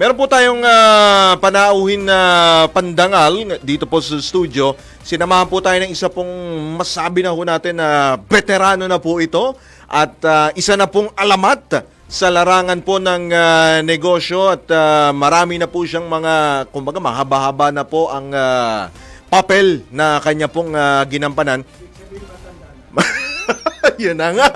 Meron po tayong panauhin na pandangal dito po sa studio. Sinamahan po tayo ng isa pong masabi na ho natin na veterano na po ito at isa na pong alamat sa larangan po ng negosyo at marami na po siyang mga, kumbaga mahaba-haba na po ang papel na kanya pong ginampanan. Yun na nga.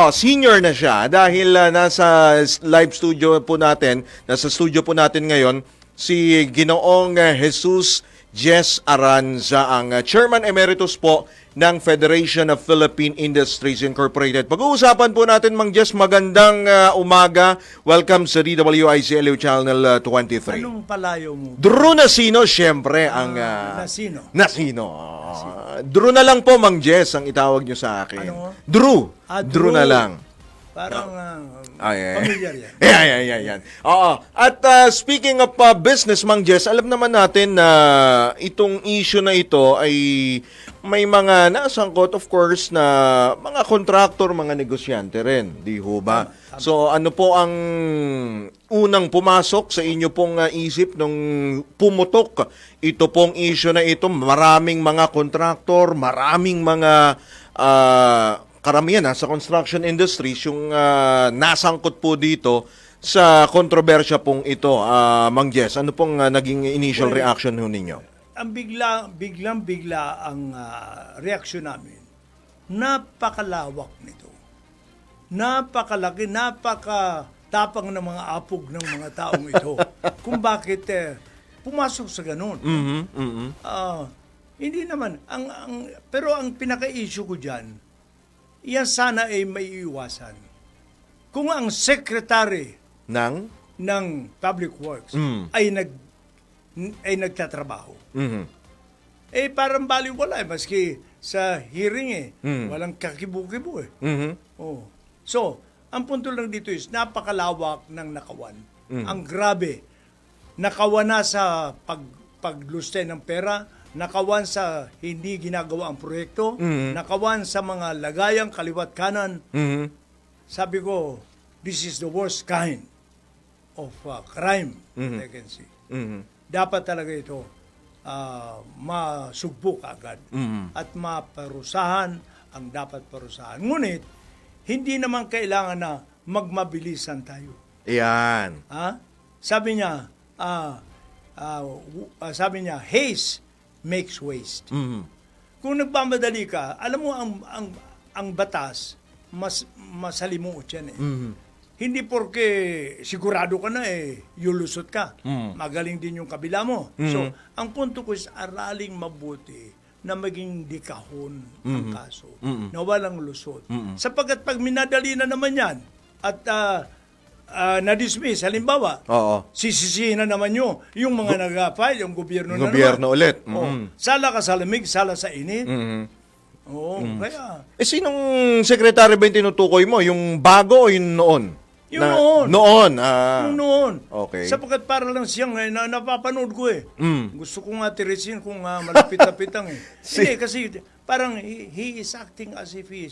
Senior na siya dahil nasa live studio po natin, nasa studio po natin ngayon, si Ginoong Jesus Jess Aranza, ang Chairman Emeritus po ng Federation of Philippine Industries Incorporated. Pag-uusapan po natin, Mang Jess, magandang umaga. Welcome sa DWIC LU Channel 23. Anong palayo mo? Drew Nasino, siyempre, ang... Nasino? Nasino. Drew na lang po, Mang Jess, ang itawag nyo sa akin. Ano? Drew. Drew Na lang. Parang familiar yan. Yan. Oo. At speaking of business, Mang Jess, alam naman natin na itong issue na ito ay may mga nasangkot, of course, na mga contractor, mga negosyante rin. Di ho ba? So, ano po ang unang pumasok sa inyo pong isip nung pumutok ito pong issue na ito? Maraming mga contractor, maraming mga karamihan sa construction industries yung nasangkot po dito sa kontrobersya pong ito. Mang Jess, ano pong naging initial reaction ho ninyo? Ang biglang-bigla ang reaksyon namin. Napakalawak nito. Napakalaki, napakatapang ng mga apog ng mga taong ito. Kung bakit pumasok sa ganun. Hindi naman. Pero ang pinaka-issue ko dyan, yan sana ay may iwasan. Kung ang secretary ng Public Works ay nagtatrabaho, parang baliwala maski sa hearing walang kakibu-kibu So, ang punto lang dito is napakalawak ng nakawan. Ang grabe. Nakawan na sa pagluste ng pera, nakawan sa hindi ginagawa ang proyekto, nakawan sa mga lagayang kaliwat kanan. Sabi ko, this is the worst kind of crime that I can see. Dapat talaga ito masugpo agad at maparusahan ang dapat parusahan. Ngunit, hindi naman kailangan na magmabilisan tayo. Yan. Sabi niya, haste makes waste. Kung nagmamadali ka, alam mo ang batas, masalimuot yan Hindi porke sigurado ka na yulusot ka. Magaling din yung kabila mo. So, ang punto ko is araling mabuti na maging dikahon ang kaso. Na walang lusot. Sapagkat pag minadali na naman yan at na-dismiss, halimbawa, sisisihin na naman nyo yung mga nag-file, yung gobyerno na naman. Ulit. Sala ka sa lamig, sala sa init. Kaya... sinong sekretary ba yung tinutukoy mo? Yung bago o yung noon? Yung noon. Noon. Okay. Sapagkat para lang siyang napapanood ko Gusto ko nga tirisin kung malapit-lapitang Hindi, kasi parang he is acting as if he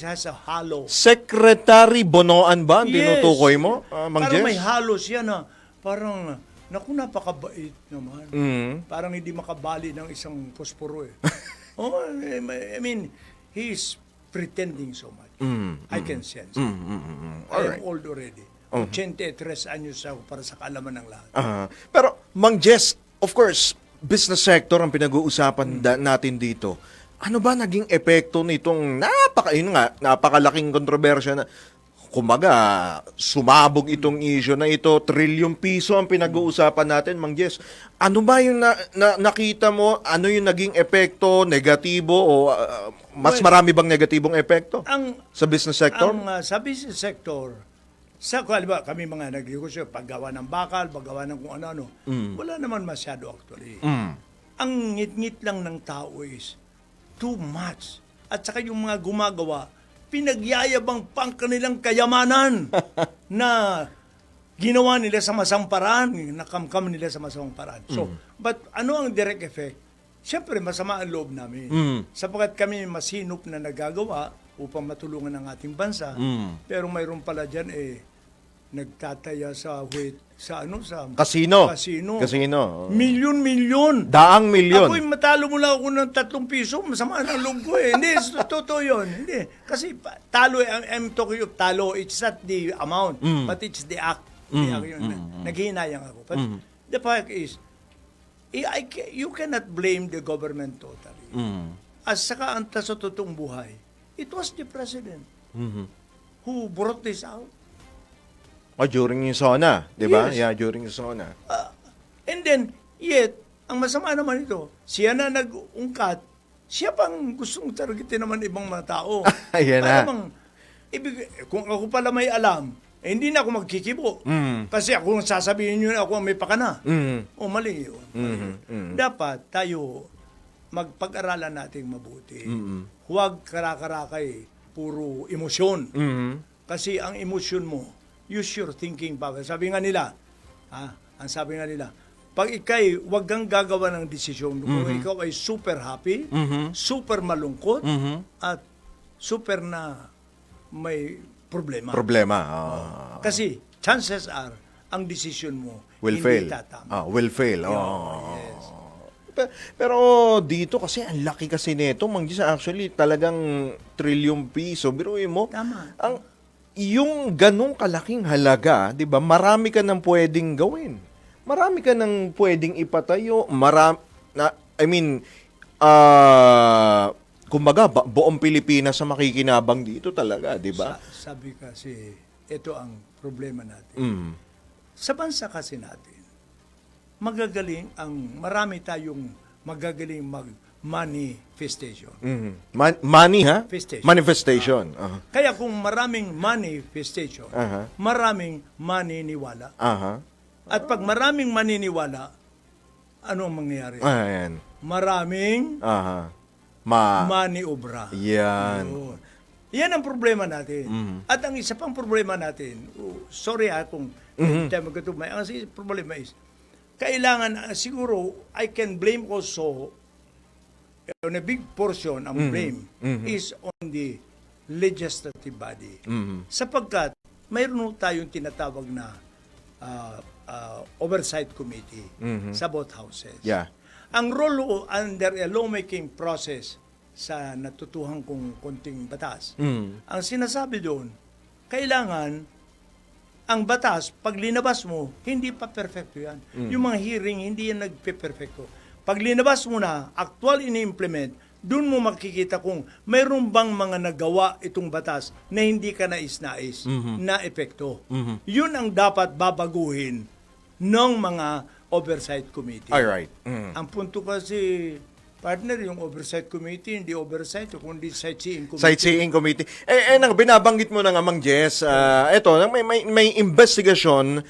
has a halo. Secretary Bonoan ba ang tinutukoy mo, Mang Jess? Parang may halo siya na parang, naku, napakabait naman. Parang hindi makabali ng isang posporo I mean, he is pretending so much. I can sense it. I am old already. 83 anyos ako para sa kaalaman ng lahat. Pero, Mang Jess, of course, business sector ang pinag-uusapan natin dito. Ano ba naging epekto nitong napakalaking kontrobersya na kumaga, sumabog itong issue na ito, trilyong piso ang pinag-uusapan natin, Mang Jess. Ano ba yung nakita mo? Ano yung naging epekto, negatibo o mas marami bang negatibong epekto sa business sector? Sa business sector, kami mga nagnegosyo, paggawa ng bakal, paggawa ng kung ano-ano, wala naman masyado actually. Ang ngit-ngit lang ng tao is too much. At saka yung mga gumagawa, pinagyayabang pang kanilang kayamanan na ginawa nila sa masamang paraan, nakamkam nila sa masamang paraan. So, but ano ang direct effect? Siyempre, masama ang loob namin. Sapagkat kami masinop na nagagawa upang matulungan ang ating bansa, pero mayroon pala dyan nagtataya sa Casino. Casino. Casino. Milyon-milyon. Daang milyon. Ako'y matalo mo lang ako ng 3 piso, masama ng loob ko eh. Hindi, totoo yun. Hindi. Kasi talo, I'm talking of talo, it's not the amount, but it's the act. Naghihinayang ako. But the fact is, you cannot blame the government totally. As saka ang sa totoong buhay, it was the president who brought this out. During yung SONA, di ba? Yes. Yeah, during yung SONA. And then, yet, ang masama naman ito, siya na nag-ungkat, siya pang gustong targetin naman ibang mga tao. Ayan Para na. bang, kung ako pala may alam, hindi na ako magkikibo. Kasi ako sasabihin nyo na ako ang may pakana. O mali yun. Dapat tayo magpag-aralan natin mabuti. Huwag karakarakay, puro emosyon. Kasi ang emosyon mo, use your thinking power. Sabi nga nila, ang sabi nga nila, pag ikay huwag kang gagawa ng desisyon kung ikaw ay super happy, super malungkot, at super na may problema. Kasi chances are, ang decision mo Will hindi fail. tatama. Will fail. Yes. Pero dito kasi, ang laki kasi nito, Mang Jis, actually, talagang trilyong piso. Biruin mo, Tama. yung ganong kalaking halaga, 'di ba? Marami ka nang pwedeng gawin. Marami ka nang pwedeng ipatayo, kumbaga buong Pilipinas sa makikinabang dito talaga, 'di ba? Sabi kasi, ito ang problema natin. Sa bansa kasi natin, marami tayong magagaling manifestation. Money, ha? Festation. Manifestation. Kaya kung maraming manifestation, maraming maniniwala. At pag maraming maniniwala, ano ang mangyayari? Ayan. Maraming maniobra. Yan. Yun. Yan ang problema natin. At ang isa pang problema natin, sorry kung tayo magkatumay, ang problema is, kailangan, siguro, I can blame also, on a big portion, ang blame is on the legislative body. Sapagkat, mayroon tayong tinatawag na oversight committee sa both houses. Yeah. Ang role under a lawmaking process sa natutuhan kong konting batas, ang sinasabi doon, kailangan ang batas, pag linabas mo, hindi pa perfecto yan. Yung mga hearing, hindi yan nagpe-perfecto. Pag linabas mo na, actual ini-implement, doon mo makikita kung mayroon bang mga nagawa itong batas na hindi ka nais-nais na epekto. Yun ang dapat babaguhin ng mga oversight committee. Alright. Ang punto kasi, partner, yung oversight committee, hindi oversight, kundi sightseeing committee. Sightseeing committee. Binabanggit mo na nga, Mang Jess, may investigasyon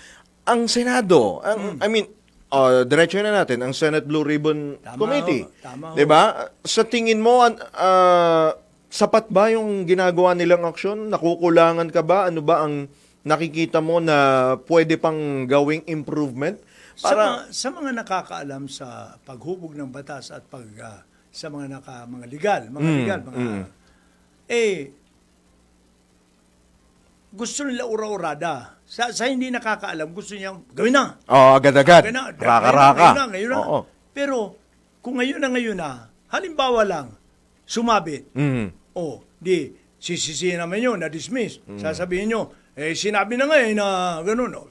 ang Senado. Diretso na natin, ang Senate Blue Ribbon Committee. Tama ho. Diba? Sa tingin mo, sapat ba yung ginagawa nilang aksyon? Nakukulangan ka ba? Ano ba ang nakikita mo na pwede pang gawing improvement? Sa mga nakakaalam sa paghubog ng batas at sa mga legal, gusto nila ura-urada. Sa hindi nakakaalam, gusto niya gawin na. Agad-agad. Raka-raka. Ngayon na. Pero, kung ngayon na, halimbawa lang, sumabit. Sisisihin naman yun, na-dismiss. Sasabihin nyo, sinabi na nga na gano'n.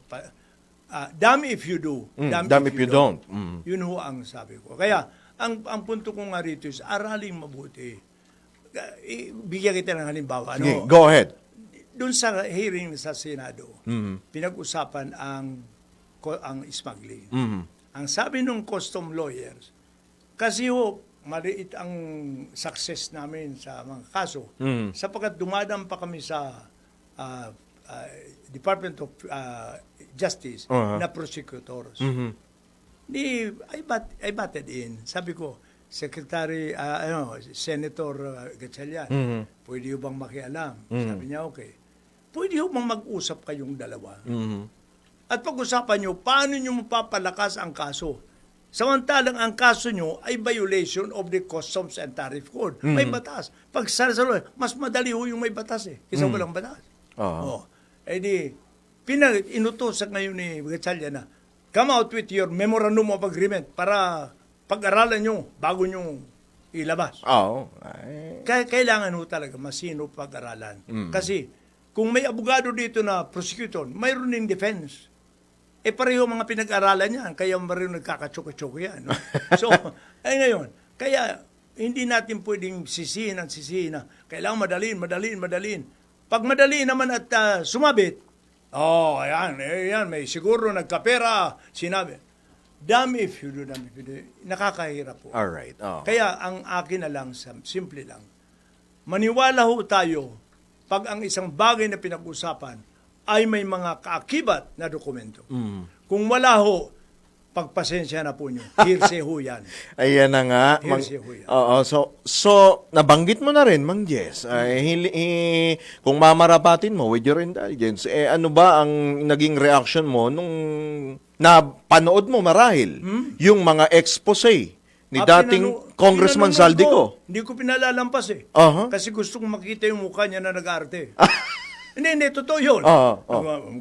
Damn if you do. Damn if you don't. Yun ho ang sabi ko. Kaya, ang punto ko nga rito is, aralin mabuti. Bigyan kita ng halimbawa. Sige, go ahead. Doon sa hearing sa Senado, pinag-usapan ang smuggling. Ang sabi ng custom lawyers, kasi maliit ang success namin sa mga kaso, sapagkat dumadaan pa kami sa Department of Justice na prosecutors. I batted in. Sabi ko, Senator Gatchalian, pwede bang makialam? Sabi niya, okay. Pwede bang mag-usap kayong dalawa? At pag-usapan nyo, paano nyo mapapalakas ang kaso? Samantalang ang kaso nyo ay violation of the Customs and Tariff Code. May batas. Pag mas madali ho yung may batas kaysa walang batas. inutosan ngayon ni Gatchalian na come out with your memorandum of agreement para pag-aralan nyo bago nyo ilabas. Oo. Kailangan ho talaga masino pag-aralan. Kasi kung may abogado dito na prosecutor, mayroon ng defense. Pareho mga pinag-aralan yan, kaya maroon nagkakatsoko-tsoko yan. No? So, ngayon, kaya hindi natin pwedeng sisihin na kailangan madalin. Pag madali naman at sumabit, ayan, may siguro nagkapera, sinabi. Damn if you do, nakakahirap po. Alright. Oh. Kaya ang akin na lang, simple lang, maniwala ho tayo pag ang isang bagay na pinag-usapan ay may mga kaakibat na dokumento. Kung wala ho, pagpasensya na po nyo. Hearsay ho yan. Ayan na nga. Hearsay ho yan. Oo, so nabanggit mo na rin, Mang Jess, kung mamarapatin mo with your intelligence, ano ba ang naging reaction mo nung napanood mo marahil yung mga expose ni dating Congressman Zaldico? Hindi ko pinalalampas eh. Aha. Kasi gusto kong makita yung mukha niya na nag-arte. Hindi, totoo yun.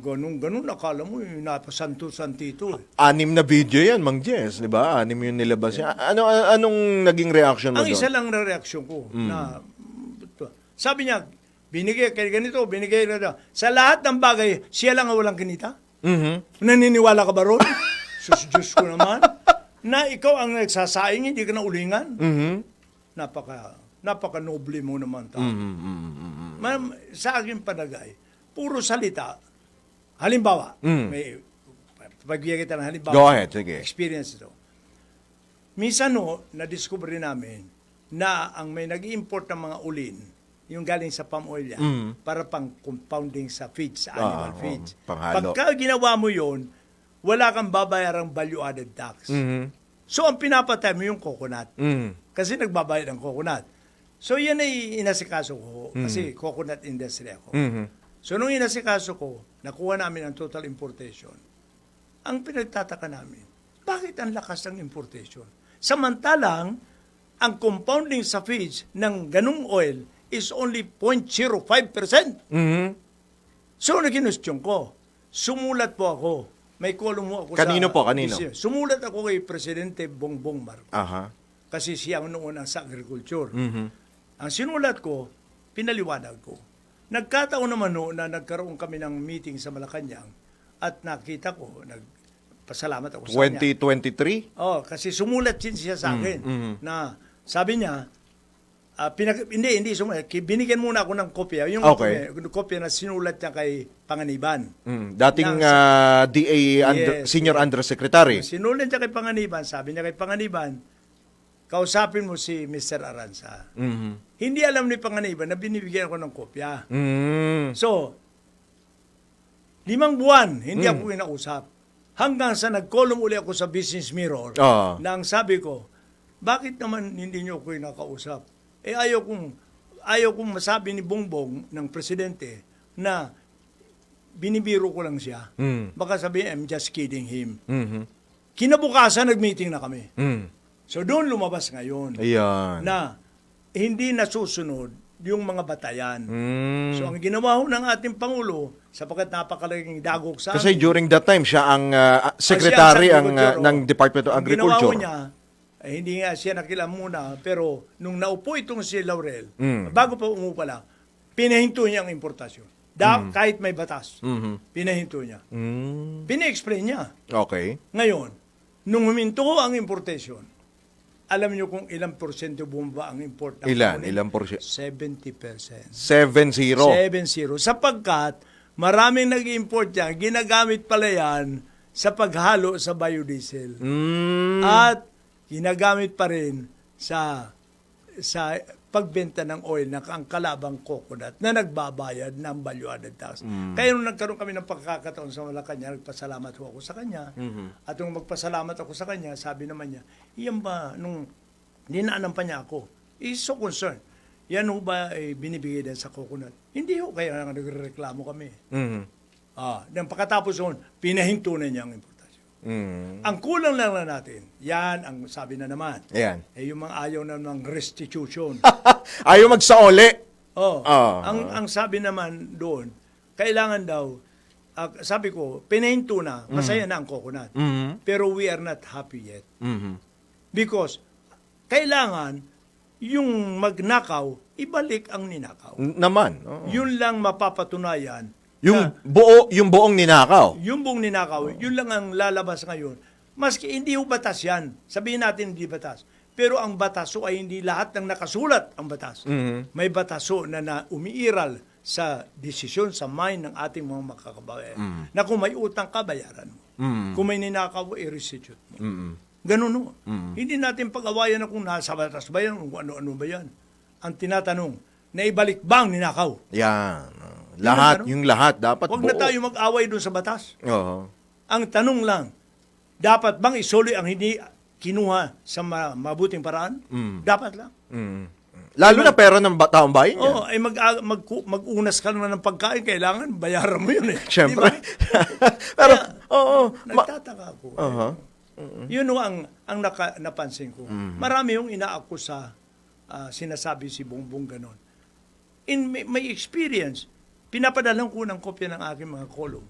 Ganun, akala mo, napasanto-santito eh. 6 na video yan, Mang Jess, di ba? 6 yung nilabas yan. Anong naging reaction mo Ang doon? isa lang na reaksyon ko, na, sabi niya, binigay kay ganito, binigay na sa lahat ng bagay, siya lang ang walang kinita? Naniniwala ka ba ron? Diyos ko naman. Na ikaw ang nagsasaing, hindi ka na ulingan. Napaka-noble mo naman tao. Sa aking panagay, puro salita. Halimbawa, may pagbigay kita ng halimbawa. Go ahead, sige. Experience ito. Minsan na-discover namin na ang may nag-import ng mga ulin, yung galing sa palm oil yan, para pang compounding sa feeds, sa animal feeds. Panghalo. Pagka ginawa mo yon, wala kang babayarang value-added tax. So, ang pinapatay mo yung coconut. Kasi nagbabayad ang coconut. So, yan ay inasikaso ko kasi coconut industry ako. So, nung inasikaso ko, nakuha namin ang total importation. Ang pinagtataka namin, bakit ang lakas ng importation? Samantalang, ang compounding sa feeds ng ganung oil is only 0.05%. So, naginustyon ko. Sumulat po ako. May kolum mo ako Kanino sa... po? Kanino? Sumulat ako kay Presidente Bongbong Marcos. Aha. Kasi siya ang noon sa agriculture. Ang sinulat ko, pinaliwanag ko. Nagkataon naman na nagkaroon kami ng meeting sa Malacanang at nakita ko, nagpasalamat ako sa kanya. 2023? Kasi sumulat din siya sa akin na sabi niya, hindi sumulat. Binigyan muna ako ng kopya. Yung kopya na sinulat niya kay Panganiban. Dating DA Senior Undersecretary. Sinulat niya kay Panganiban. Sabi niya kay Panganiban, kausapin mo si Mr. Aranza. Hindi alam ni Panganiban na binibigyan ako ng kopya. So, 5 buwan, hindi ako kinausap. Hanggang sa nag-column uli ako sa Business Mirror, na ang sabi ko, bakit naman hindi niyo ako kinakausap? Ayaw kong masabi ni Bongbong ng presidente na binibiro ko lang siya. Baka sabihin, I'm just kidding him. Kinabukasan, nag-meeting na kami. So doon lumabas ngayon na hindi nasusunod yung mga batayan. So ang ginawa ho ng ating Pangulo, sapagkat napakalaking dagok sa Kasi amin, during that time, siya ang secretary ng Department of ang ginawa Agriculture. ho niya, hindi nga siya nakilam muna, pero nung naupo itong si Laurel, bago pa umupa lang, pinahinto niya ang importasyon. Kahit may batas, pinahinto niya. Pina-explain niya. Okay. Ngayon, nung huminto ang importation, alam niyo kung ilang porsyento bumaba ang import ng Ilan? kanin? Ilang porsyento? 70%. 7-0. 7-0. Sapagkat maraming nag-import yan, ginagamit pala yan sa paghalo sa biodiesel. At ginagamit pa rin sa pagbenta ng oil na ang kalabang coconut na nagbabayad ng value-added tax. Kaya nung nagkaroon kami ng pagkakataon sa Malacanang, nagpasalamat ako sa kanya. At nung magpasalamat ako sa kanya, sabi naman niya, iyan ba, nung dinaanan pa niya ako, is so concerned. Yan ho ba binibigay din sa coconut? Hindi ho, kaya nagreklamo kami. Nang pagkatapos noon, pinahinto na niya ang importasyon. Ang kulang lang na natin, yan ang sabi na naman. Ayan. Yung mga ayaw na ng restitution. Ayaw magsaoli. Ang sabi naman doon, kailangan daw sabi ko, pinahinto na, masaya na ang coconut. Mhm. Pero we are not happy yet. Mhm. Because kailangan yung magnakaw, ibalik ang ninakaw. Naman. Oo. Yun lang mapapatunayan. Yung na yung buong ninakaw. yung buong ninakaw, yun lang ang lalabas ngayon. Maski hindi ho batas yan. Sabihin natin hindi batas. Pero ang batas ho ay hindi lahat ng nakasulat ang batas. Mhm. May batas ho na umiiral sa desisyon, sa mind ng ating mga makakabayan. Na kung may utang ka, bayaran mo. Mhm. Kung may ninakaw, i-restitute mo. Mhm. Ganun ho. Hindi natin pag-awayan na kung nasa batas ba yan, kung ano-ano ba yan. Ang tinatanong, naibalik ba ang ninakaw? Yan. Lahat, ano? yung lahat dapat Huwag buo. na tayo mag-away doon sa batas. Oo. Ang tanong lang, dapat bang isoli ang hindi kinuha sa mabuting paraan? Dapat lang. Mm. Lalo na pera ng taong bayan yan. Oo, ay mag-unas ka na ng pagkain, kailangan bayaran mo yun eh. Siyempre. Di Pero, Kaya, oo. Nagtataka ako. Uh-huh. Yun ho ang napansin ko. Marami yung inaakusa, sinasabi si Bongbong ganon. In may experience, pinapadalan ko ng kopya ng aking mga column.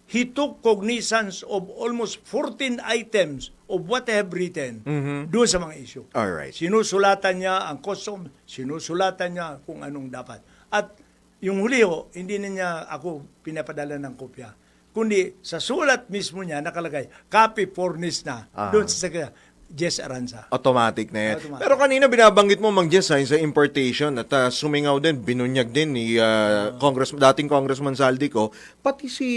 He took cognizance of almost 14 items of what I have written doon sa mga issue. Alright. Sinusulatan niya ang custom, sinusulatan niya kung anong dapat. At yung huli ho, hindi na niya ako pinapadala ng kopya. Kundi sa sulat mismo niya nakalagay, copy furnished na doon sa Jess Aranza. Automatic na yan. Automatic. Pero kanina binabanggit mo, Mang Jess, sa importation at sumingaw din, binunyag din ni dating Congressman Saldico, pati si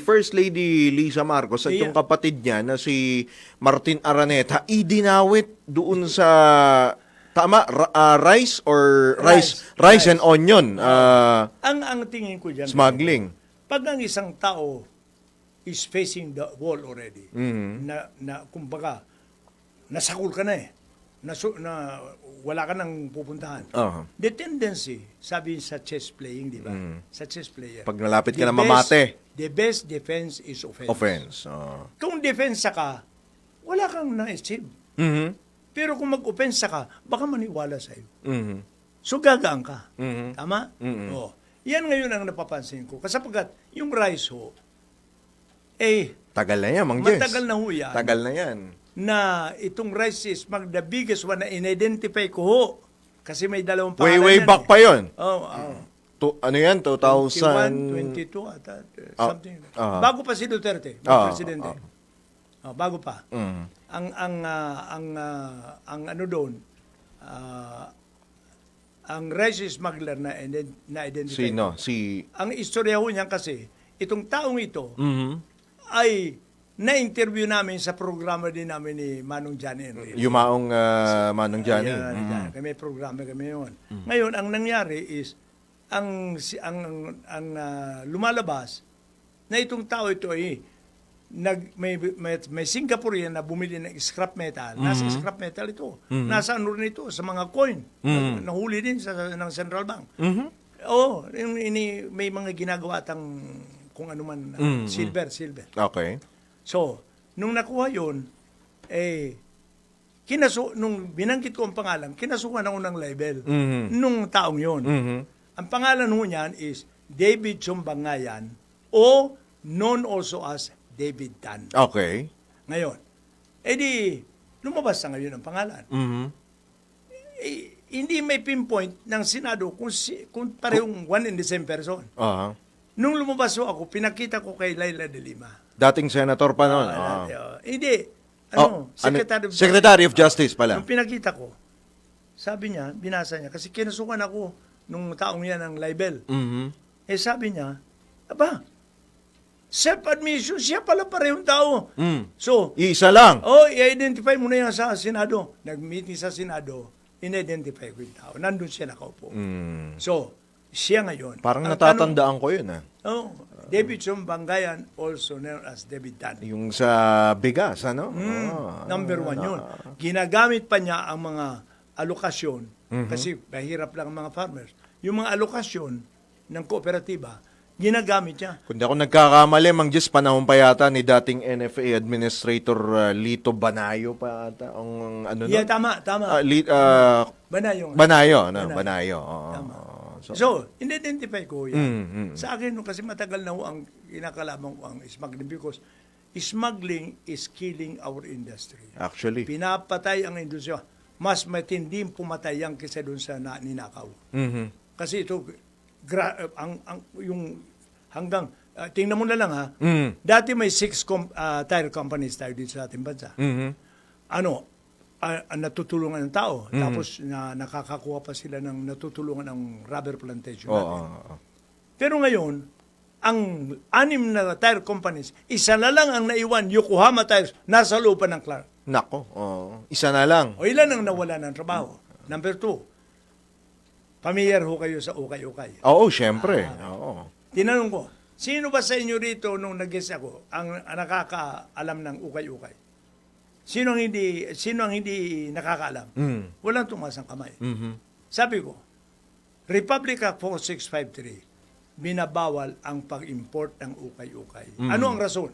First Lady Lisa Marcos at Yeah. yung kapatid niya na si Martin Araneta, idinawit doon sa rice or rice and onion Ang tingin ko diyan, smuggling. pag ang isang tao is facing the wall already, na kumbaga, nasakul ka na eh, na wala ka nang pupuntahan. Uh-huh. The tendency, sabi sa chess playing, di ba? Sa chess player. Pag nalapit the ka na mamate. The best defense is offense. Offense. Kung defensa ka, wala kang na-achieve. Mhm. Pero kung mag-offensa ka, baka maniwala sa'yo. Mhm. So gagaan ka. Mhm. Tama? Mm-mm. Oo. Yan ngayon ang napapansin ko. Kasapagat yung rice ho, eh, Tagal na yan, Mang Jess. matagal na ho yan. Tagal na yan. Na itong rice is the biggest one na in-identify ko ho. Kasi may dalawang pangalan Way yan back eh. pa yun. Oo. Ano yan? 2000? 22 ata. Something. Ah. Bago pa si Duterte, Ah, presidente. Bago pa. Mm. Ang ano doon, ang rice smuggler na identify. Sino? Si... Ang istorya ho niyan kasi, itong taong ito Mhm. ay na-interview namin sa programa din namin ni Manong Johnny Enrile. Yumaong Manong Johnny. Ayan, Mhm. ayan. May programa kami yun. Ngayon, ang nangyari is, ang lumalabas na itong tao ito ay may Singaporean na bumili ng scrap metal. Nasa scrap metal ito. Nasa ano rin ito, sa mga coin. Nahuli din ng Central Bank. Mhm. Oo, may mga ginagawa tang kung ano man, silver. Okay. So, nung nakuha yun, nung binanggit ko ang pangalan, kinasuhan ako ng label nung taong yun. Mhm. Ang pangalan ho niyan is David Chumbangayan o known also as David Tan. Okay. Ngayon, lumabas na ngayon ang pangalan. Mhm. Hindi may pinpoint ng Senado kung parehong one and the same person. Aha. Nung lumabas ho ako, pinakita ko kay Laila de Lima. Dating senator pa noon. Hindi. Secretary of Justice pala. Nung pinakita ko, sabi niya, binasa niya, kasi kinasukan ako nung taong yan ng libel. Mhm. Sabi niya, aba, self-admission, siya pala parehong tao. So, Isa lang. i-identify mo na yan sa Senado. Nag-meeting sa Senado, in-identify ko yung tao. Nandun siya nakaupo. So, siya ngayon. Parang Ang natatandaan ko yun. David Chumbangayan, also known as David Tan. Yung sa bigas, ano? Number one yun. Ginagamit pa niya ang mga alokasyon, kasi mahirap lang ang mga farmers. Yung mga alokasyon ng kooperatiba, ginagamit niya. Kung di ako nagkakamali, Mang Jess, panahon pa yata ni dating NFA Administrator Lito Banayo pa ata. Ang ano Yeah, no? tama. Banayo. Banayo. Banayo. Oo. Tama. So, in-identify ko yan. Sa Sa akin, kasi matagal na ho ang kinakalaman ko ang smuggling because smuggling is killing our industry. Actually. Pinapatay ang industriya. Mas matinding pumatay yan kaysa doon sa ninakaw. Mhm. Kasi ito, yung hanggang, tingnan mo na lang ha, dati may 6 tire companies tayo dito sa ating bansa. Mhm. Natutulungan ng tao. Tapos nakakakuha pa sila ng natutulungan ng rubber plantation natin. Oo. Pero ngayon, ang 6 na tire companies, isa na lang ang naiwan, Yokohama Tires, nasa lupa ng Clark. Nako, oo. Isa na lang. O ilan ang nawala ng trabaho? Number 2, familiar ho kayo sa ukay-ukay. Oo, syempre. Oo. Tinanong ko, sino ba sa inyo rito nung nag-guess ako ang nakakaalam ng ukay-ukay? Sino ang hindi nakakaalam? Walang tumaas ang kamay. Sabi ko, Republic Act 4653, binabawal ang pag-import ng ukay-ukay. Ano ang rason?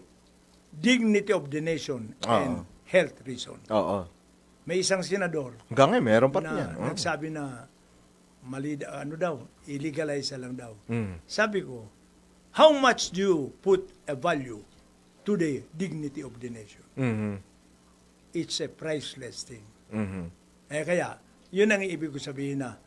Dignity of the nation and health reason. Oo. May isang senador Hanggang ngayon, meron pa na yan. Oo. nagsabi na mali, illegalize lang daw. Sabi ko, how much do you put a value to the dignity of the nation? Mhm. It's a priceless thing. Mhm. Kaya, yun ang ibig ko sabihin na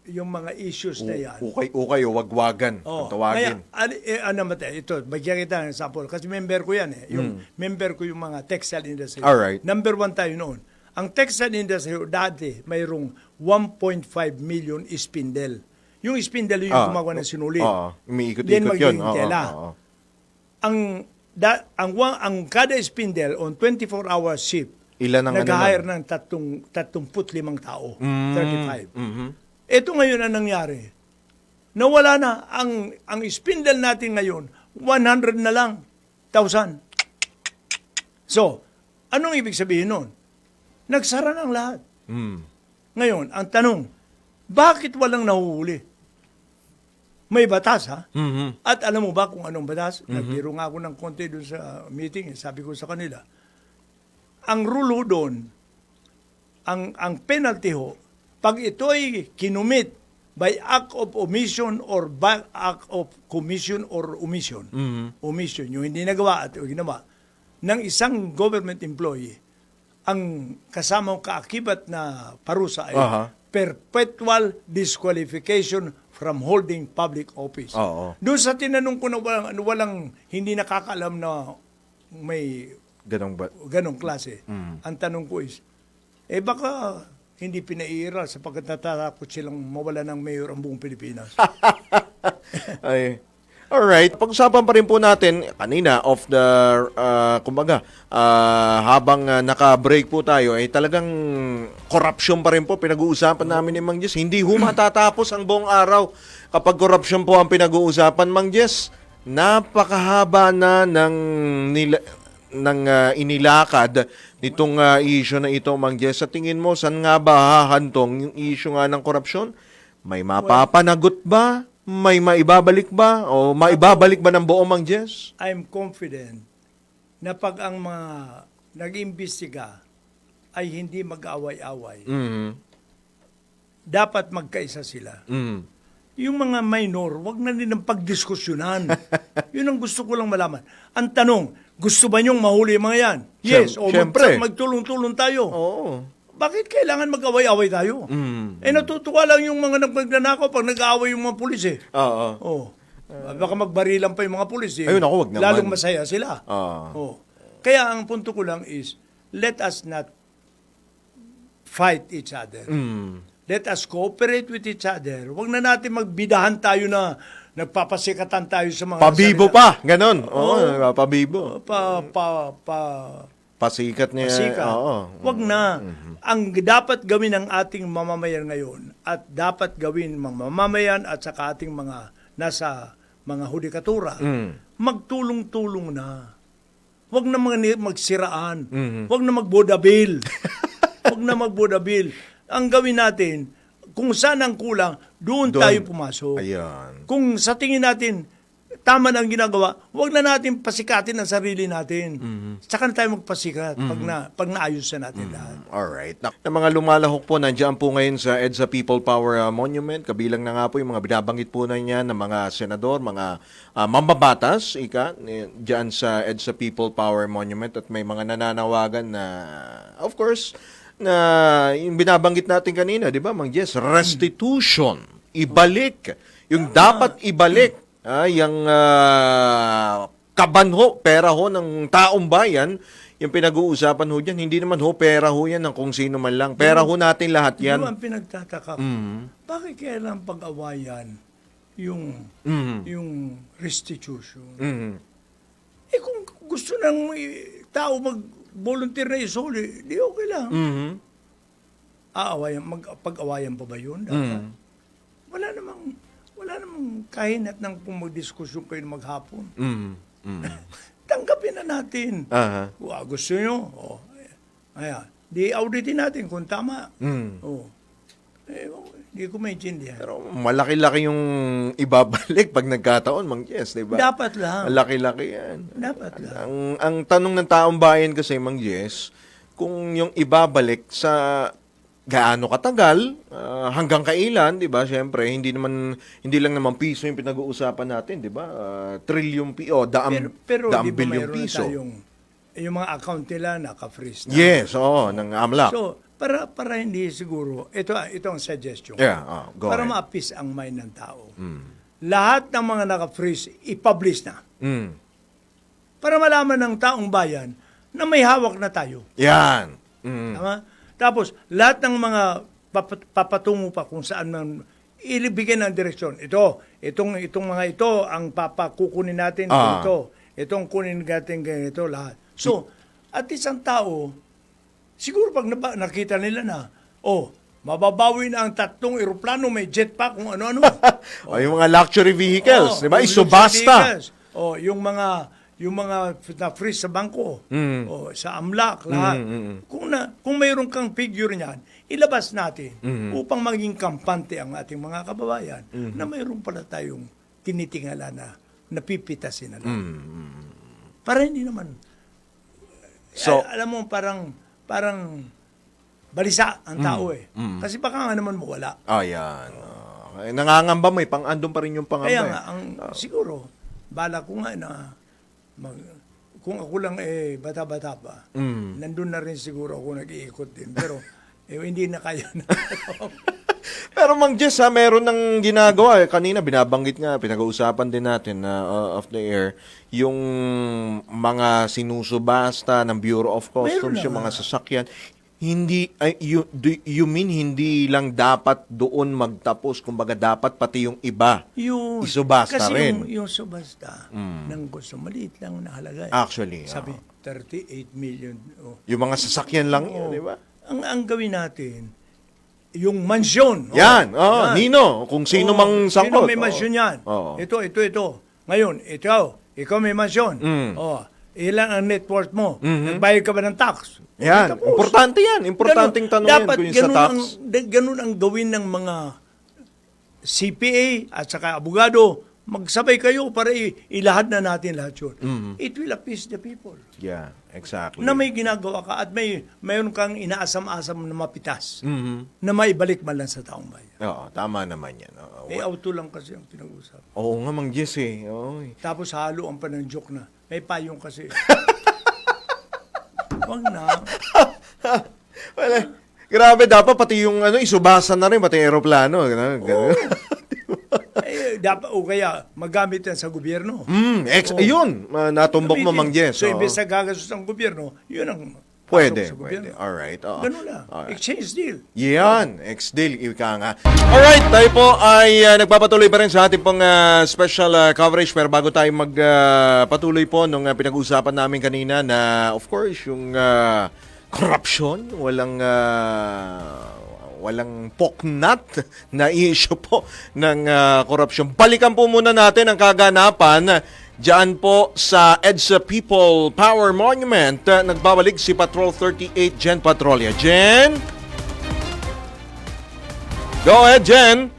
yung mga issues na yan. Ukay-ukay o wagwagan. Ang tawagin. Kaya, ito, bagyan kita ng example. Kasi member ko yan eh. Yung member ko yung mga textile industry. Alright. Number 1 tayo noon. Ang textile industry, dati, mayroong 1.5 million spindle. Yung spindle, yung gumagawa ng sinulit. Oo. Umiikot-ikot Then yun. magiging tela. Ang kada spindle on 24-hour shift, Ilan ang nag-hire ng 35 tao. 35. Mhm. Ito ngayon ang nangyari. Nawala na. Ang spindle natin ngayon, 100 na lang. 1,000. So, anong ibig sabihin nun? Nagsara ng lahat. Ngayon, ang tanong, bakit walang nahuhuli? May batas, ha? Mhm. At alam mo ba kung anong batas? Nagbiro nga ako ng konti doon sa meeting. Sabi ko sa kanila, ang rule ho doon, ang penalty ho, pag ito ay kinumit by act of omission or by act of commission or omission, omission, yung hindi nagawa at ginawa, ng isang government employee, ang kasamang kaakibat na parusa ay perpetual disqualification from holding public office. Oo. Doon sa tinanong ko na walang hindi nakakaalam na may ganong klase. Ang tanong ko is, baka hindi pinairal sapagkat natatakot silang mawala ng mayor ang buong Pilipinas. Ay. Alright. Pag-usapan pa rin po natin kanina of the habang naka-break po tayo ay talagang corruption pa rin po pinag-uusapan namin ni Mang Jess. Hindi ho matatapos ang buong araw kapag corruption po ang pinag-uusapan, Mang Jess. Napakahaba na ng inilakad nitong issue na ito, Mang Jess. Sa tingin mo, saan nga ba hahantong yung issue nga ng korupsyon? May mapapanagot ba? May maibabalik ba? O maibabalik ba ng buo, Mang Jess? I'm confident na pag ang mga nag-imbestiga ay hindi mag-away-away, dapat magkaisa sila. Yung mga minor, wag na nilang pagdiskusyonan. Yun ang gusto ko lang malaman. Ang tanong, gusto ba niyong mahuli yung mga yan? Yes. O Siyempre. magtulong-tulong tayo. Oo. Bakit kailangan mag-away-away tayo? Natutuwa lang yung mga nagnanakaw pag nag-aaway yung mga pulis eh. Oo. Oh. Baka magbarilan pa yung mga pulis eh. Ayun ako, wag naman. Lalong masaya sila. Oh. Kaya ang punto ko lang is, let us not fight each other. Let us cooperate with each other. Huwag na natin magbidahan tayo na nagpapasikatan tayo sa mga... Pabibo pa, ganon. Oo, pabibo. Pasikat niya. Pasikat. Oo. Huwag na. Ang dapat gawin ng ating mamamayan ngayon at dapat gawin ng mamamayan at saka ating mga nasa mga hudikatura, magtulong-tulong na. Huwag na magsiraan. Huwag na magbodabil. Huwag na magbodabil. Ang gawin natin, kung saan ang kulang, doon tayo pumasok. Ayan. Kung sa tingin natin, tama na ang ginagawa, huwag na natin pasikatin ang sarili natin. Tsaka na tayo magpasikat pag naayos na natin lahat. Alright. Na mga lumalahok po, nandiyan po ngayon sa EDSA People Power Monument. Kabilang na nga po yung mga binabanggit po na niya ng mga senador, mga mambabatas, diyan sa EDSA People Power Monument. At may mga nananawagan na, of course, na yung binabanggit natin kanina, di ba, Mang Jess? Restitution. Ibalik. Yung dapat ibalik. Yung kabanho, pera ho ng taong bayan, yung pinag-uusapan ho dyan, hindi naman ho pera ho yan ng kung sino man lang. Pera ho natin lahat yan. Yung ang pinagtataka ko, bakit kailangan pag-awayan yung restitution? Eh kung gusto ng tao mag-volunteer na isoli, di okay lang. Pag-awayan pa ba yun? Dapat? Wala namang kahinat ng kung magdiskusyon kayo maghapon. Tanggapin na natin. Kung gusto nyo, ayan, di auditin natin kung tama. Di ko maintindihan. Pero malaki-laki yung ibabalik pag nagkataon, Mang Jess, di ba? Dapat lang. Malaki-laki yan. Dapat lang. Ang tanong ng taong bayan kasi, Mang Jess, kung yung ibabalik sa gaano katagal, hanggang kailan, 'di ba? Syempre, hindi lang naman piso yung pinag-uusapan natin, 'di ba? Trillion pero daang di ba bilyong mayroon piso. Yung mga account nila naka-freeze na. Yes, ng AMLAC. So, para hindi siguro, ito ang suggestion. Yeah, go para ahead. ma-appease ang mind ng tao. Lahat ng mga naka-freeze, i-publish na. Para malaman ng taong bayan na may hawak na tayo. Yan. Tama? Tapos, lahat ng mga papatungo pa kung saan man ilibigyan ng direksyon. Itong mga ito ang papakukunin natin dito. Itong kunin natin ganito lahat. So, at isang tao, siguro pag nakita nila na, mababawi na ang 3 eroplano, may jetpack, kung ano-ano. Yung mga luxury vehicles, 'di ba? Isubasta. Yung mga na-freeze sa bangko, sa AMLAC, lahat. Kung mayroon kang figure niyan, ilabas natin upang maging kampante ang ating mga kababayan na mayroon pala tayong tinitingala na napipitasin na lang. Para hindi naman, alam mo, parang balisa ang tao Kasi baka nga naman mawala. Yan. Nangangamba mo andun pa rin yung pangamba. Kaya nga, siguro, bala ko nga na kung ako lang bata-bata pa, nandun na rin siguro ako nag-iikot din. Pero hindi na kaya na. Pero Mang Jess, meron ng ginagawa. Kanina binabanggit nga, pinag-uusapan din natin off the air, yung mga sinusubasta ng Bureau of Customs, yung mga sasakyan. Hindi, you mean hindi lang dapat doon magtapos, kumbaga dapat pati yung iba isubasta kasi rin. Kasi yung subasta, ng gusto, maliit lang na halaga. Actually, sabi, 38 million. Yung mga sasakyan lang yun, di ba? Ang gawin natin, yung mansyon. Yan, Nino, kung sino mang sangkot. Sino may mansyon yan. Ito. Ngayon, ikaw may mansyon. Ilan ang net worth mo? Nagbayad ka ba ng tax? Yan, importante yan. Importanteng tanong yan kung yung sa tax. Ganun ang gawin ng mga CPA at saka abogado. Magsabay kayo para ilahad na natin lahat yun. It will appease the people. Yeah, exactly. Na may ginagawa ka at mayroon kang inaasam-asam na mapitas na maibalik man lang sa taong bayan. Oo, tama naman yan. Auto lang kasi ang pinag-usap. Oo nga, Mang Jess Tapos halo ang pa ng joke na. May payong kasi. Wag na. Wala. Grabe, dapat pati yung isubasa na rin, pati aeroplano. Dapat, kaya magamit yan sa gobyerno. Ayun, natumbok mo, Mang Jess. So, imbes na gagastos ng gobyerno, yun ang Pwede. sa gobyerno. Alright. Ganun lang. Exchange deal. Yan, ex-deal, ika nga. Alright, tayo po ay nagpapatuloy pa rin sa ating pong special coverage. Pero bago tayo magpatuloy po nung pinag-uusapan namin kanina na, of course, yung corruption, walang poknat na issue po ng corruption. Balikan po muna natin ang kaganapan diyan po sa EDSA People Power Monument. Nagbabalik si Patrol 38, Jen Patrolya. Jen? Go ahead, Jen.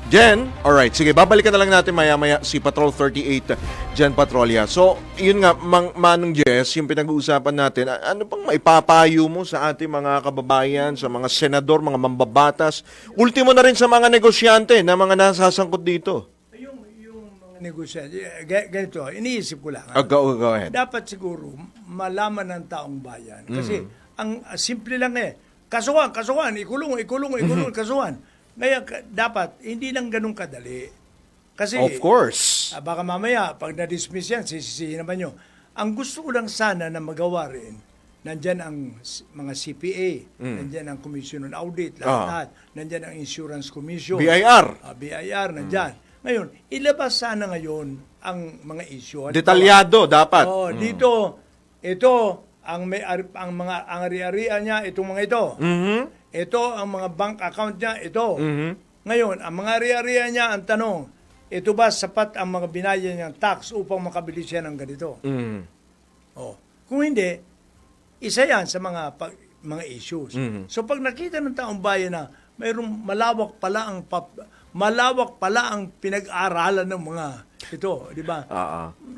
Jen, alright, sige, babalikan na lang natin maya-maya si Patrol 38, Jen Patrolya. So, yun nga, Manong Jess, yung pinag-uusapan natin, ano pang maipapayo mo sa ating mga kababayan, sa mga senador, mga mambabatas, ultimo na rin sa mga negosyante na mga nasasangkot dito? Yung mga negosyante, ganito, iniisip ko lang. Go ahead. Dapat siguro malaman ng taong bayan. Kasi ang simple lang kasuhan, ikulong, kasuhan. Ngayon, dapat, hindi lang ganun kadali. Kasi, Of course. baka mamaya, pag na-dismiss yan, sisisihin naman nyo. Ang gusto ko lang sana na magawa rin, nandyan ang mga CPA, nandyan ang Commission on Audit, lahat. Nandyan ang Insurance Commission. BIR. BIR, nandyan. Ngayon, ilabas sana ngayon ang mga issue. Detalyado dapat. Dito, ito, ang mga ari-arian niya, itong mga ito. Ito, ang mga bank account niya, ito. Ngayon, ang mga ari-arian niya, ang tanong, ito ba sapat ang mga binayad niyang tax upang makabili siya ng ganito? Kung hindi, isa yan sa mga issues. So pag nakita ng taong bayan na mayroong malawak pala ang pinag-aaralan ng mga ito, di ba?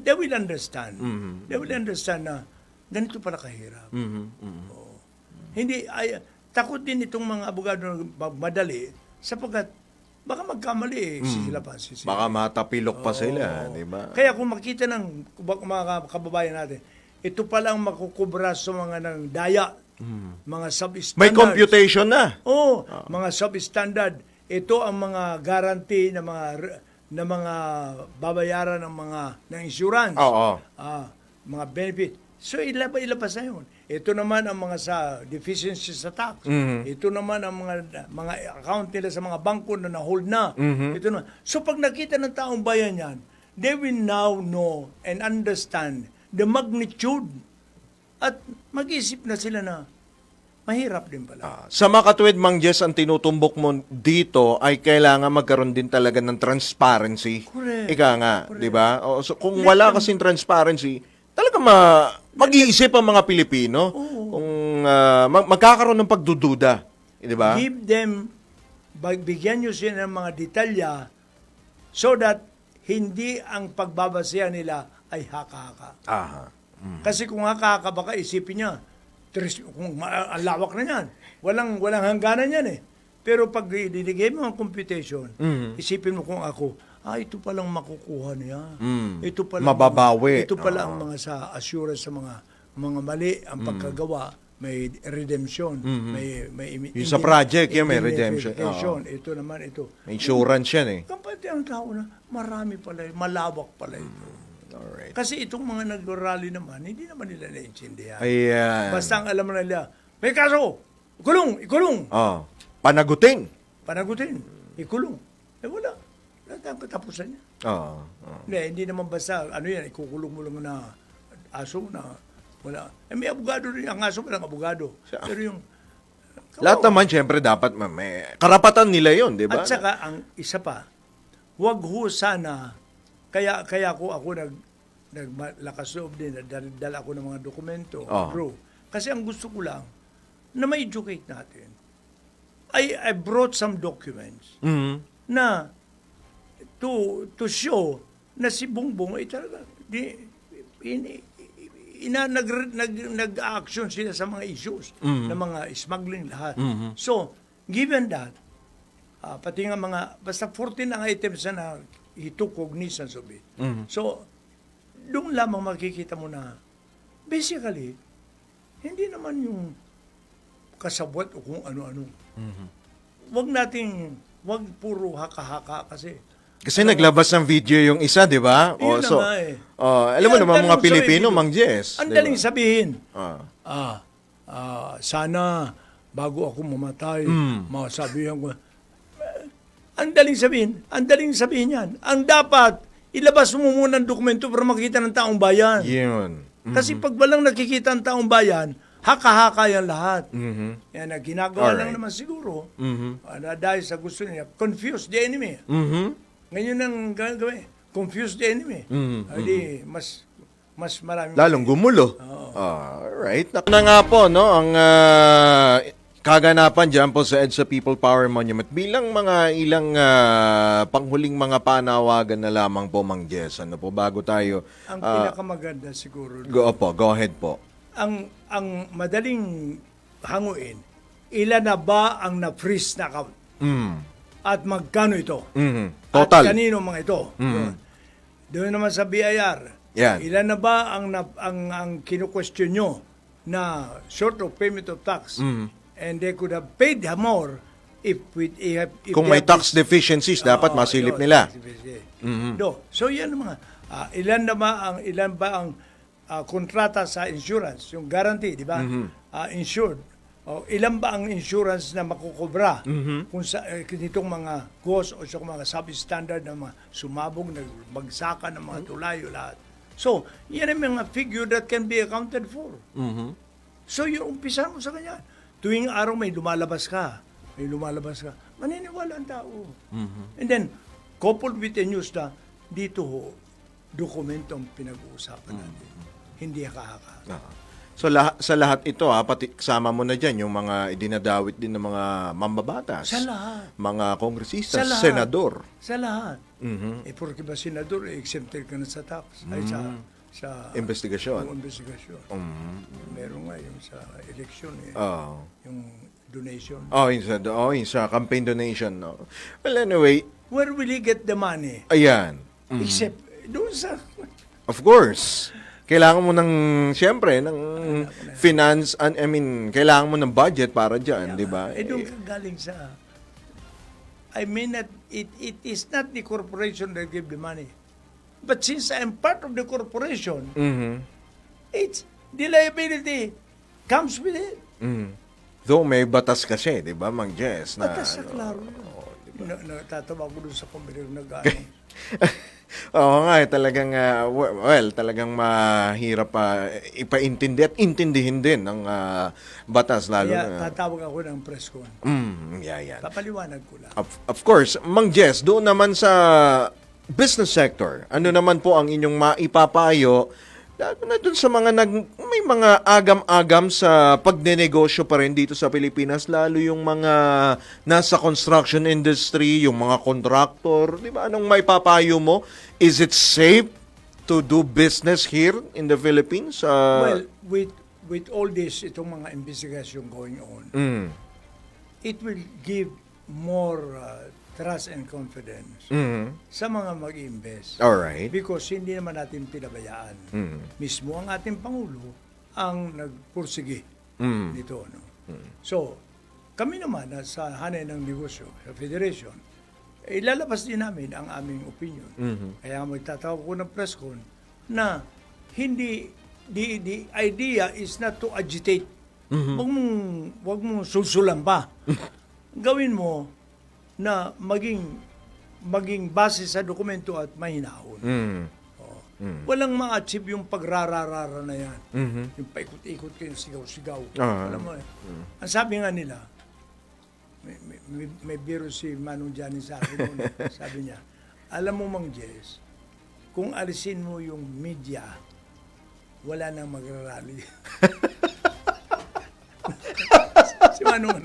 They will understand. They will understand na ganito pala kahirap. Hindi, takot din itong mga abogado na madali sapagkat baka magkamali sila pa. Baka matapilok pa sila, di ba? Kaya kung makita ng mga kababayan natin, ito palang makukubra sa mga ng daya, mga substandard. May computation na. Mga substandard. Ito ang mga guarantee na mga babayaran ng insurance. Mga benefit. So ilabas na yun. Ito naman ang mga sa deficiency sa tax. Ito naman ang mga account nila sa mga bangko na na-hold na. Ito naman. So pag nakita ng taong bayan yan, they will now know and understand the magnitude at mag-isip na sila na mahirap din pala. Sa makatuwid, Mang Jess, ang tinutumbok mo dito ay kailangan magkaroon din talaga ng transparency. Correct. Ika nga, di ba? So, kung wala kasing transparency, talaga mag-iisip ang mga Pilipino kung magkakaroon ng pagdududa. Di ba? Give them, bigyan nyo sila ng mga detalya so that hindi ang pagbabasya nila ay haka-haka. Kasi kung haka-haka, baka isipin niya, kung ang lawak na yan, walang hangganan yan eh. Pero pag dinigay mo ang computation, isipin mo kung ako, ito palang makukuha niya. Ito palang mababawi. Ito pala ang mga sa assurance sa mga mali ang pagkagawa, may redemption, may yung sa project, may redemption. Ito naman ito. May insurance yan eh. Kapag ang tao na, marami pala, malawak pala ito. Alright. Kasi itong mga nag-rally naman, hindi naman nila naintindihan. Ayan. Basta ang alam nila, may kaso, ikulong. Panagutin. Ikulong. Wala. Wala tayong katapusan niya. Hindi naman basta, ikukulong mo lang na aso na wala. May abogado rin. Ang aso walang abogado. Pero yung... Lahat naman, syempre, dapat may karapatan nila yon, di ba? At saka, ang isa pa, wag ho sana, kaya ako naglakas loob din, dala ako ng mga dokumento, bro. Kasi ang gusto ko lang, na ma-educate natin. I brought some documents na to show na si Bongbong ay talaga nag-action sila sa mga issues na mga smuggling lahat. So, given that, pati nga basta 14 ang items na he took cognizance of it. So, doon lamang makikita mo na basically, hindi naman yung kasabwat o kung ano-ano. Wag puro haka-haka kasi naglabas ng video yung isa, di ba? Yun na nga eh. Alam mo naman mga Pilipino, Mang Jess. Ang daling sabihin, sana bago ako mamatay, masabihan ko. Ang daling sabihin yan. Ang dapat, ilabas mo muna ang dokumento para makita ng taong bayan. Yun. Kasi pag walang nakikita ang taong bayan, haka-haka yan lahat. Yan, ginagawa lang naman siguro, dahil sa gusto niya, confuse the enemy. Ngayon ang gagawin, confuse the enemy. Hindi, mas marami. Lalong gumulo. Alright. Na nga po, no, ang kaganapan dyan po sa EDSA People Power Monument bilang mga ilang panghuling mga panawagan na lamang po, Mang Jess. Ano po, bago tayo... Ang pinakamaganda siguro, go ahead po. ang madaling hanguin, ilan na ba ang na-freeze na account? At magkano ito? Total. At kanino mga ito? Yun. Doon naman sa BIR, Yan. ilan na ba ang kinu-question nyo na short of payment of tax? And they could have paid more if Kung they may have tax deficiencies, dapat masilip nila. So yan ang mga ilan ba ang kontrata sa insurance, yung guarantee, di ba? Insured. O ilan ba ang insurance na makukubra kung sa nitong mga ghost o sa mga substandard na mga sumabog, nagbagsakan ng mga tulayo lahat. So, yan ang mga figure that can be accounted for. So, yung umpisa mo sa kanya. Tuwing araw may lumalabas ka, maniniwala ang tao. And then, coupled with the news na dito ho, dokumentong pinag-uusapan natin. Hindi haka-haka. So sa lahat ito, pati kasama mo na dyan yung mga idinadawit din ng mga mambabatas. Sa lahat. Mga kongresista, Sa lahat. senador. Sa lahat. Porque ba senador, exempted ka na sa tax? Ay, sa Investigasyon. Investigasyon. Meron nga yung sa election, yung donation. Yung sa campaign donation. No? Well, anyway. Where will he get the money? Ayan. Except, doon sa... Of course. Kailangan mo ng, siyempre, ng kailangan mo ng budget para dyan, di ba? Doon ka galing sa... I mean that it is not the corporation that give the money. But since I'm part of the corporation, it's the liability comes with it. Though may batas kasi, di ba, Mang Jess? Batas sa klaro yun. Natatawa ko doon sa pamilyang nag-ano. Oo nga, talagang, talagang mahirap ipaintindi at intindihin din ng batas, lalo Kaya na. tatawag ako ng press con. Yeah. Papaliwanag ko lang. Of course, Mang Jess, doon naman sa business sector, ano naman po ang inyong maipapayo, lalo na doon sa mga may mga agam-agam sa pagnenegosyo pa rin dito sa Pilipinas, lalo yung mga nasa construction industry, yung mga contractor, di ba? Anong maipapayo mo? Is it safe to do business here in the Philippines? Well, with all this, itong mga investigation going on, it will give more trust and confidence sa mga mag-invest. Alright. Because hindi naman natin pinabayaan. Mismo ang ating Pangulo ang nagpursige nito. No? So, kami naman sa hanay ng negosyo, sa Federation, ilalabas din namin ang aming opinion. Kaya magtatawag ko ng press con na hindi, the idea is not to agitate. Wag mong sulsulan pa. Gawin mo na maging base sa dokumento at mahinahon. Walang ma-achieve yung pagrararara na yan. Yung paikot-ikot kayo, sigaw-sigaw. Alam mo ang sabi nga nila, may biro si Manong Johnny sa akin noon. Sabi niya, alam mo, Mang Jess, kung alisin mo yung media, wala nang magrarally. Si Manong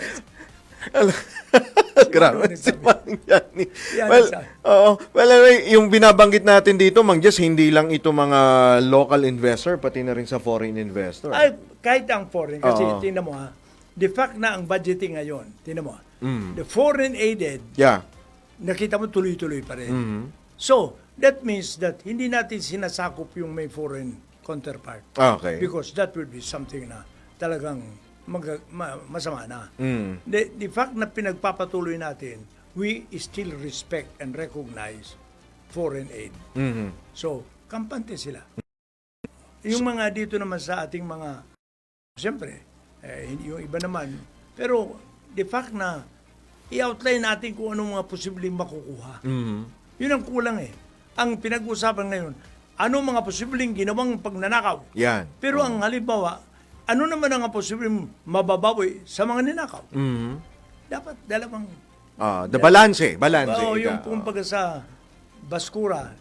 Grabe si Mang Johnny. Well, anyway, yung binabanggit natin dito, Mang Jess, hindi lang ito mga local investor, pati na rin sa foreign investor. Ay, kahit ang foreign, kasi tingnan mo the fact na ang budgeting ngayon, tingnan mo the foreign aided, nakita mo tuloy-tuloy pa rin. So, that means that hindi natin sinasakop yung may foreign counterpart. Okay. Because that would be something na talagang masama na. The fact na pinagpapatuloy natin, we still respect and recognize foreign aid. So, kampante sila. Yung mga dito naman sa ating mga, siyempre, yung iba naman, pero the fact na i-outline natin kung anong mga posibleng makukuha. Yun ang kulang Ang pinag-usapan ngayon, ano mga posibleng ginawang pagnanakaw. Yan. Pero ang halimbawa, ano naman ang posibleng mababawi sa mga ninakaw? Dapat dalawang... the balance. yung kumbaga sa baskura,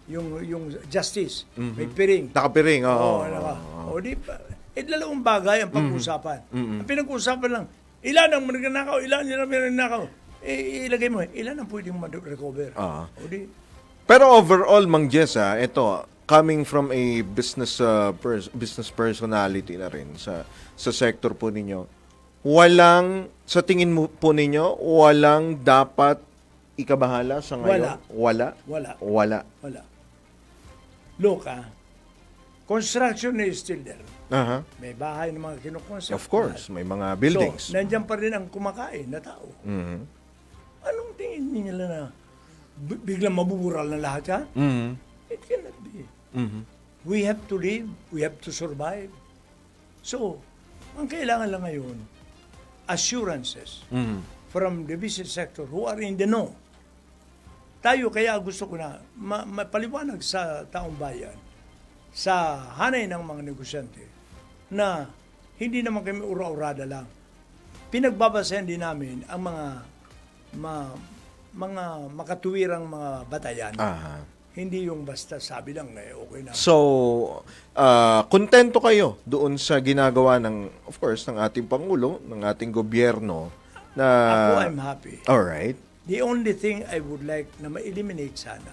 yung justice, may piring. Nakapiring, di ba? Dalawang bagay ang pag-uusapan. Ang pinag-uusapan lang, Ilan ang magnanakaw, ilan ang magnanakaw. Ilagay mo, ilan ang pwedeng ma-recover. O di, Pero overall, Mang Jess, ito, coming from a business personality na rin sa sector po ninyo, sa tingin mo po ninyo, walang dapat ikabahala sa ngayon? Wala. Wala. Look, construction is still there. Aha. May bahay ng mga kinukonstruct. Of course, may mga buildings. So, nandyan pa rin ang kumakain na tao. Mhm. Anong tingin niyo na biglang mabubural na lahat yan? Mhm. It cannot be. Mhm. We have to live. We have to survive. So, ang kailangan lang ngayon, assurances Mhm. from the business sector who are in the know. Tayo, kaya gusto ko na mapaliwanag sa taong bayan, sa hanay ng mga negosyante, na hindi naman kami ura-urada lang. Pinagbabasehan din namin ang mga makatuwirang mga batayan. Aha. Hindi yung basta sabi lang okay na. So, kontento kayo doon sa ginagawa of course, ng ating Pangulo, ng ating gobyerno na... Ako, I'm happy. Alright. The only thing I would like na ma-eliminate sana,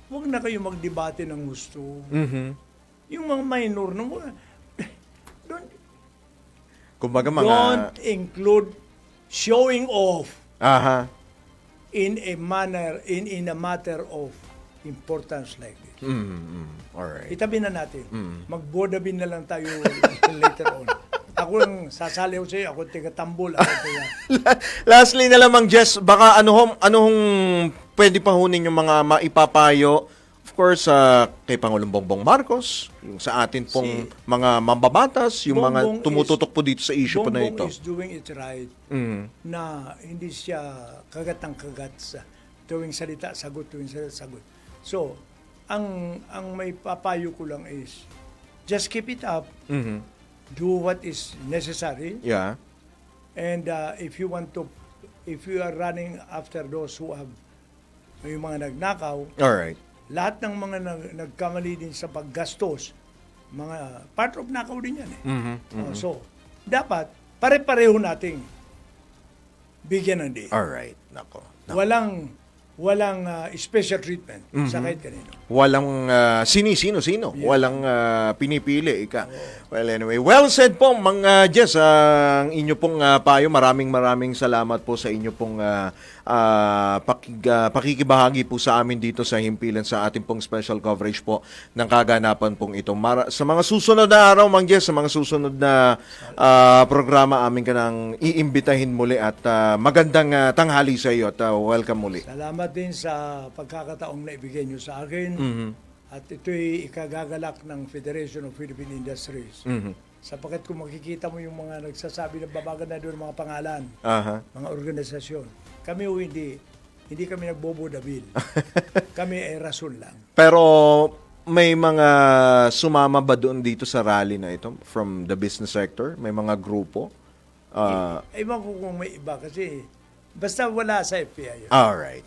huwag na kayo magdebate ng gusto. Mhm. Yung mga minor, Kumbaga mga... don't include showing off Aha. in a matter of importance like this. Alright. Itabi na natin. Mag-bodabin na lang tayo later on. Ako ang sasali ko sa'yo, ako tiga-tambol. Lastly na lamang, Jess, baka anong pwede pa hunin yung mga maipapayo, of course, kay Pangulong Bongbong Marcos, yung sa atin pong mga mambabatas, yung mga tumututok po dito sa issue po na ito. Bongbong is doing it right na hindi siya kagat sa tuwing salita, sagot, tuwing salita, sagot. So, ang may papayo ko lang is just keep it up. Do what is necessary. Yeah. And if you are running after those who have yung mga nagnakaw, Alright. lahat ng mga nagkamali din sa paggastos, mga part of nakaw din yan eh. So, dapat pare-pareho nating bigyan ng day. Alright. Nako. Walang special treatment sa kahit kanino. Walang sino-sino. Walang pinipili. Well, anyway. Well said po, Mang Jess. Ang inyo pong payo. Maraming salamat po sa inyo pong pakikibahagi po sa amin dito sa himpilan sa ating pong special coverage po ng kaganapan pong ito. Sa mga susunod na araw, Mang Jess, sa mga susunod na programa, amin ka nang iimbitahin muli at magandang tanghali sa iyo at welcome muli. Salamat din sa pagkakataong naibigay nyo sa akin. At ito'y ikagagalak ng Federation of Philippine Industries. Sapagkat kung makikita mo yung mga nagsasabi na babagan na doon mga pangalan, mga organisasyon, kami hindi kami nagbobodabil. Kami ay rason lang. Pero may mga sumama ba doon dito sa rally na ito from the business sector? May mga grupo? Ewan ko kung may iba kasi basta wala sa FPI. Alright.